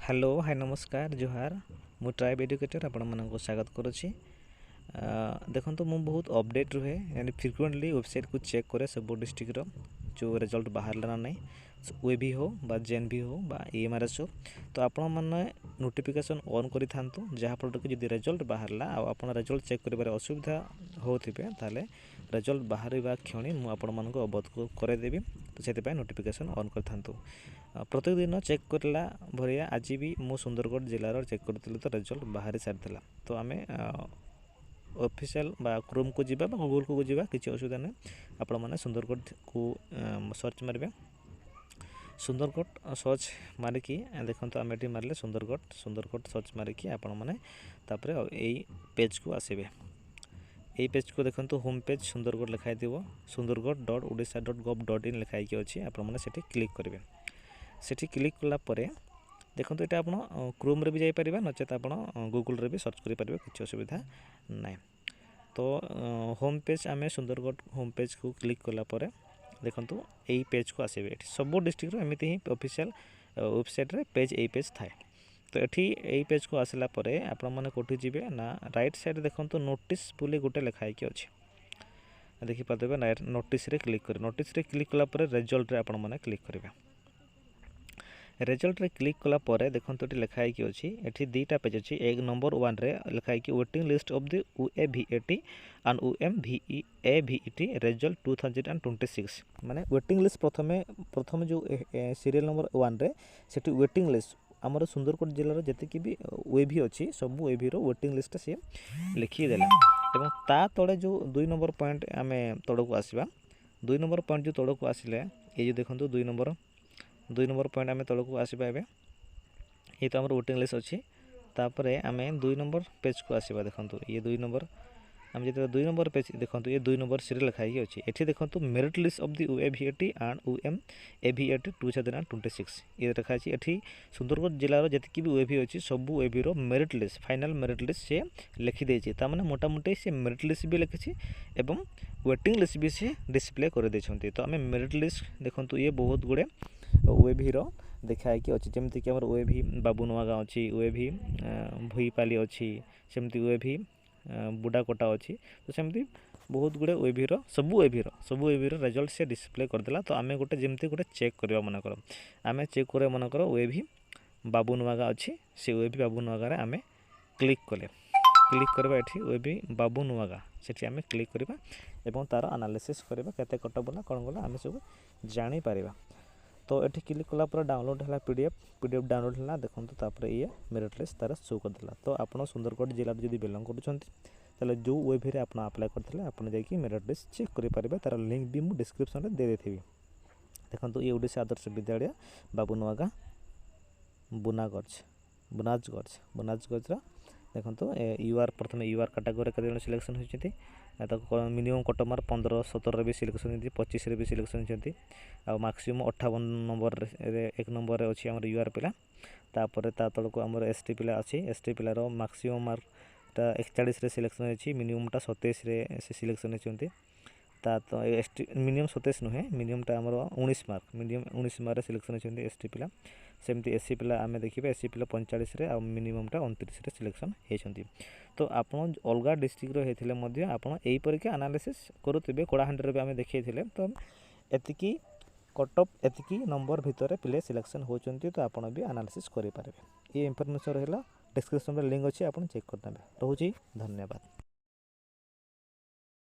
Hello hi नमस्कार जोहार मु ट्राइब एजुकेटर आपण मानक स्वागत करुच्ची। देखो तो मुझे बहुत अपडेट रुहे यानी फ्रिक्वेंटली वेबसाइट को चेक करे सब डिस्ट्रिक्ट जो रिजल्ट बाहर ना नहीं वे भी हो बा जेन भी हो बा EMRS हो तो आपण मैंने नोटिफिकेशन ऑन करि थांतु जहाँफल कि जब रिजल्ट बाहरला आप रिजल्ट चेक कर असुविधा होते ताले रिजल्ट बाहर क्षणी मुझे अवगत करदेवी तो से नोटिफिकेशन ऑन कर थांतु। प्रत्येक दिन चेक करला भरिया आज भी मु सुंदरगढ़ जिलार चेक करूँ तो रिजल्ट बाहरी सारी तो आम ऑफिशियल बा क्रोम को जीवा गूगल को जीवा किसी असुविधा नहीं आपण मैंने सुंदरगढ़ को सर्च मारे सुंदरगढ़ सर्च मारिकी देखो आम ये मारे सुंदरगढ़ सर्च मारिकी आपण मैंने यही पेज को आसबे यही पेज को देखो होम पेज सुंदरगढ़ लिखाई थी sunder.odisha.gov.in लिखाई अच्छी आपने क्लिक करेंगे सेठी क्लिक कलापर देखो ये आप क्रोम रे भी जापर नचेत आप गूगल रे भी सर्च करेंगे किसी असुविधा ना। तो होम पेज आम सुंदरगढ़ होम पेज को क्लिक कलापर देखो यही पेज को आसबे सब डिस्ट्रिक्ट एमती ही ऑफिशियल वेबसाइट रे पेज यही पेज थाए। तो यही पेज को आसला परे आपण मैंने कौटी जी ना राइट साइड देखो नोटिस बोली गोटे लिखाई अच्छी देखिपारे नोटिस रे क्लिक कर नोटिस रे क्लिक कलापर रिजल्ट रे आपण मैंने क्लिक करेंगे रिजल्ट रे क्लिक कलापर देखो ये लिखाई अच्छी एटी दुईटा पेज अच्छी एक नंबर 1 रे लिखाई waiting list of the UAVAT and UMVEAVET result 2026 माने वेटिंग लिस्ट प्रथम जो सीरियल नंबर 1 रे सेठी वेटिंग लिस्ट आमर सुंदरगढ़ जिलार जी भी वेभी अच्छी सब वेभी वेटिंग लिस्ट सी लिखिदेला और ता तले जो 2 नंबर पॉइंट आम तड़ को आसवा 2 नंबर पॉइंट जो तड़ को आसिले ये जो देखो 2 नंबर पॉइंट आम तड़ को आसवा ये तो आम वेटिंग लिस्ट अच्छी तापर आम 2 नंबर पेज को आसवा देखो ये 2 नंबर आम जो 2 नंबर पेज देखो ये 2 नंबर सीरियल लिखाई अच्छी ये देखो merit list of the UAVAT and UMAVAT 2026 ये लिखाई ये सुंदरगढ़ जिलार जी भी वेभी अच्छी सब वेभी merit list final merit list से लिखिदे ताने मोटामोटी से मेरिट लिस्ट भी लिखी एवं वेटिंग लिस्ट भी से डिस्प्ले कर देछंती। तो आम मेरिट लिस्ट देखो ये बहुत गुड़े वेभी देखाई अच्छी जमीक वेभी बाबुनुआगा अच्छी वेभी भुईपाली अच्छी सेमती वेभी बुढ़ाकोटा अच्छी तो सेमती बहुत गुड़े वेभी सब वेभी रिजल्ट से डिस्प्ले करदेला। तो आम गोटे जमती गोटे चेक करवा मनकर आम चेक कर मनकर वेभी बाबुनुआगा अच्छी से वेभी बाबुनुआगा आम क्लिक कले क्लिक करवा ये वेभी बाबुनुआगा से आम क्लिक करवा एवं तार एनालिसिस करवा केते कट बोला कौन गला आम सब जापर। तो ये क्लिक कलापर डाउनलोड है पीडीएफ डाउनलोड है देखो तापर ये मेरिट लिस्ट तार शो करदेला। तो आप सुंदरगढ़ जिला जो बिलंग कर जो वेभी आप अप्लाई करते आप जाकि मेरिट लिस्ट चेक करेंगे तार लिंक भी मुझे डिस्क्रिप्शन में दे देथि। देखो ये ओडिशा आदर्श विद्यालय बाबुनुआगा बुनाजगंज देखो यूआर प्रथम यूआर कैटेगरी केते सिलेक्शन होती मिनिमम कट मार्क 15-17 भी सिलेक्शन होती 25 भी सिलेक्शन होती मैक्सिमम 58 नंबर एक नंबर अच्छी आम यूआर पिला तापर ता तल को आम ST पिला अच्छी ST पिलार मैक्सिमम मार्क 41 सिलेक्शन होती मिनिममटा 27 से सिलेक्शन होती ता तो ST मिनिमम 27 नुहे मिनिममटा आमर 19 मार्क मिनिमम 19 मार्क सिलेक्शन होती ST पिला सेमती SC पिला आम देखिए SC पिला 45 आ मिनिममटा 29 सिलेक्शन होती। तो आप अलग डिस्ट्रिक्ट होते आप यहीपरिक एनालिसिस करुवे कलाहांडी आम देखी तो एतिकी कट ऑफ एतिकी नंबर भितर पिले सिलेक्शन होती तो आप भी एनालिसिस करेंगे। ये इनफॉरमेशन रहा डिस्क्रिप्शन में लिंक अच्छी आप चेक करने रोचे धन्यवाद।